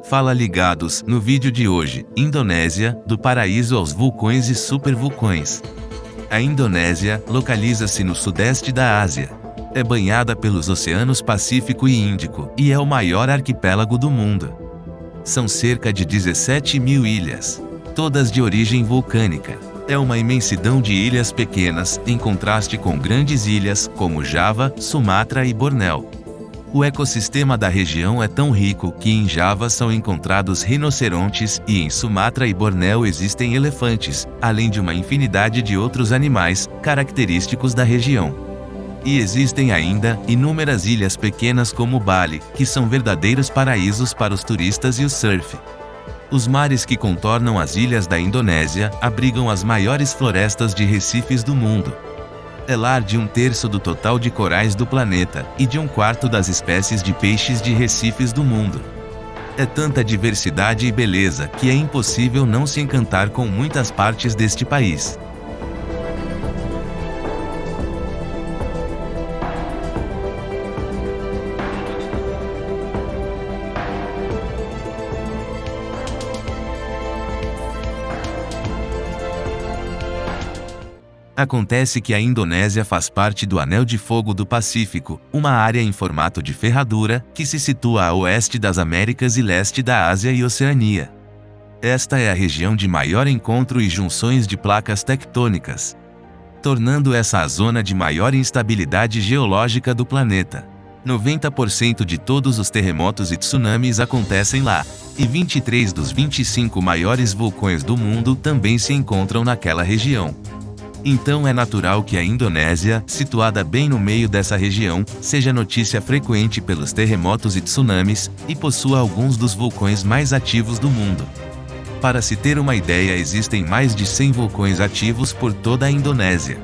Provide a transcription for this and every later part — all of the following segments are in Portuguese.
Fala ligados, no vídeo de hoje, Indonésia, do paraíso aos vulcões e supervulcões. A Indonésia localiza-se no sudeste da Ásia. É banhada pelos oceanos Pacífico e Índico, e é o maior arquipélago do mundo. São cerca de 17 mil ilhas, todas de origem vulcânica. É uma imensidão de ilhas pequenas, em contraste com grandes ilhas, como Java, Sumatra e Bornéu. O ecossistema da região é tão rico que em Java são encontrados rinocerontes e em Sumatra e Bornéu existem elefantes, além de uma infinidade de outros animais, característicos da região. E existem ainda inúmeras ilhas pequenas como Bali, que são verdadeiros paraísos para os turistas e o surf. Os mares que contornam as ilhas da Indonésia abrigam as maiores florestas de recifes do mundo. É lar de 1/3 do total de corais do planeta e de 1/4 das espécies de peixes de recifes do mundo. É tanta diversidade e beleza que é impossível não se encantar com muitas partes deste país. Acontece que a Indonésia faz parte do Anel de Fogo do Pacífico, uma área em formato de ferradura, que se situa a oeste das Américas e leste da Ásia e Oceania. Esta é a região de maior encontro e junções de placas tectônicas, tornando essa a zona de maior instabilidade geológica do planeta. 90% de todos os terremotos e tsunamis acontecem lá, e 23 dos 25 maiores vulcões do mundo também se encontram naquela região. Então é natural que a Indonésia, situada bem no meio dessa região, seja notícia frequente pelos terremotos e tsunamis, e possua alguns dos vulcões mais ativos do mundo. Para se ter uma ideia, existem mais de 100 vulcões ativos por toda a Indonésia.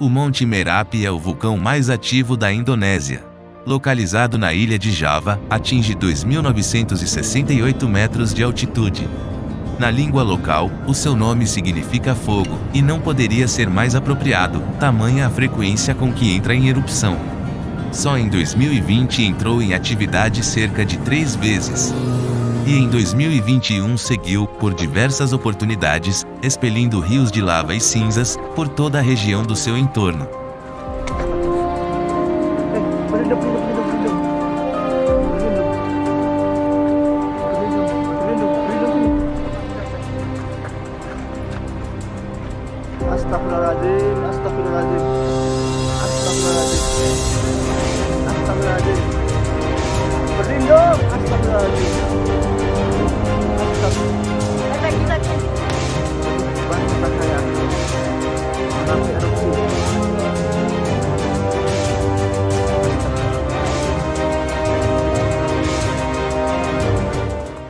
O Monte Merapi é o vulcão mais ativo da Indonésia. Localizado na ilha de Java, atinge 2.968 metros de altitude. Na língua local, o seu nome significa fogo, e não poderia ser mais apropriado, tamanha a frequência com que entra em erupção. Só em 2020 entrou em atividade cerca de 3 vezes. E em 2021 seguiu, por diversas oportunidades, expelindo rios de lava e cinzas por toda a região do seu entorno.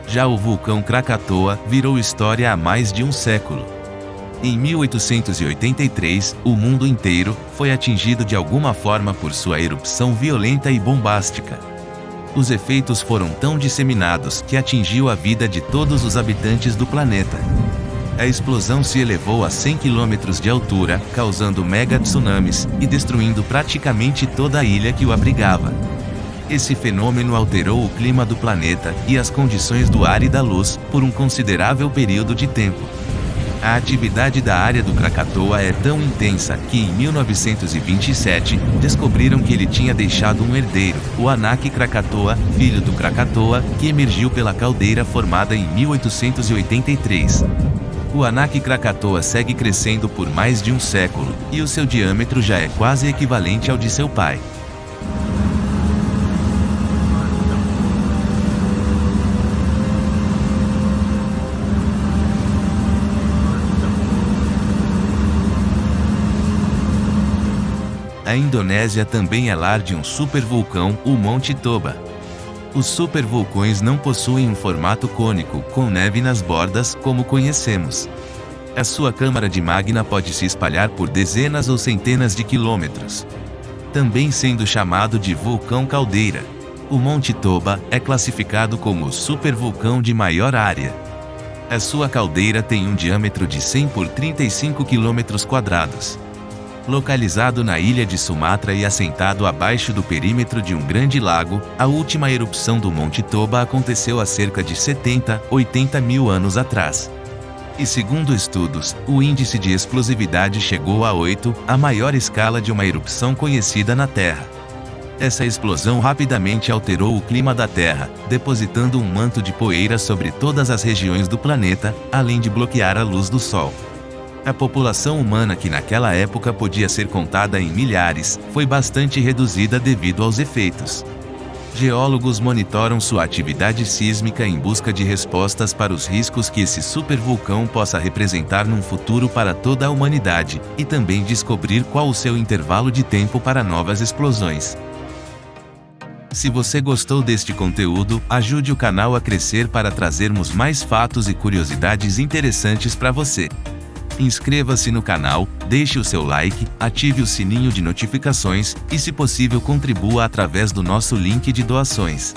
Já o vulcão Krakatoa virou história há mais de um século. Em 1883, o mundo inteiro foi atingido de alguma forma por sua erupção violenta e bombástica. Os efeitos foram tão disseminados que atingiu a vida de todos os habitantes do planeta. A explosão se elevou a 100 km de altura, causando mega tsunamis e destruindo praticamente toda a ilha que o abrigava. Esse fenômeno alterou o clima do planeta e as condições do ar e da luz por um considerável período de tempo. A atividade da área do Krakatoa é tão intensa que em 1927 descobriram que ele tinha deixado um herdeiro, o Anak Krakatoa, filho do Krakatoa, que emergiu pela caldeira formada em 1883. O Anak Krakatoa segue crescendo por mais de um século, e o seu diâmetro já é quase equivalente ao de seu pai. A Indonésia também é lar de um supervulcão, o Monte Toba. Os supervulcões não possuem um formato cônico, com neve nas bordas, como conhecemos. A sua câmara de magma pode se espalhar por dezenas ou centenas de quilômetros, também sendo chamado de vulcão caldeira. O Monte Toba é classificado como o supervulcão de maior área. A sua caldeira tem um diâmetro de 100 por 35 km². Localizado na ilha de Sumatra e assentado abaixo do perímetro de um grande lago, a última erupção do Monte Toba aconteceu há cerca de 70, 80 mil anos atrás. E segundo estudos, o índice de explosividade chegou a 8, a maior escala de uma erupção conhecida na Terra. Essa explosão rapidamente alterou o clima da Terra, depositando um manto de poeira sobre todas as regiões do planeta, além de bloquear a luz do Sol. A população humana, que naquela época podia ser contada em milhares, foi bastante reduzida devido aos efeitos. Geólogos monitoram sua atividade sísmica em busca de respostas para os riscos que esse supervulcão possa representar num futuro para toda a humanidade, e também descobrir qual o seu intervalo de tempo para novas explosões. Se você gostou deste conteúdo, ajude o canal a crescer para trazermos mais fatos e curiosidades interessantes para você. Inscreva-se no canal, deixe o seu like, ative o sininho de notificações e, se possível, contribua através do nosso link de doações.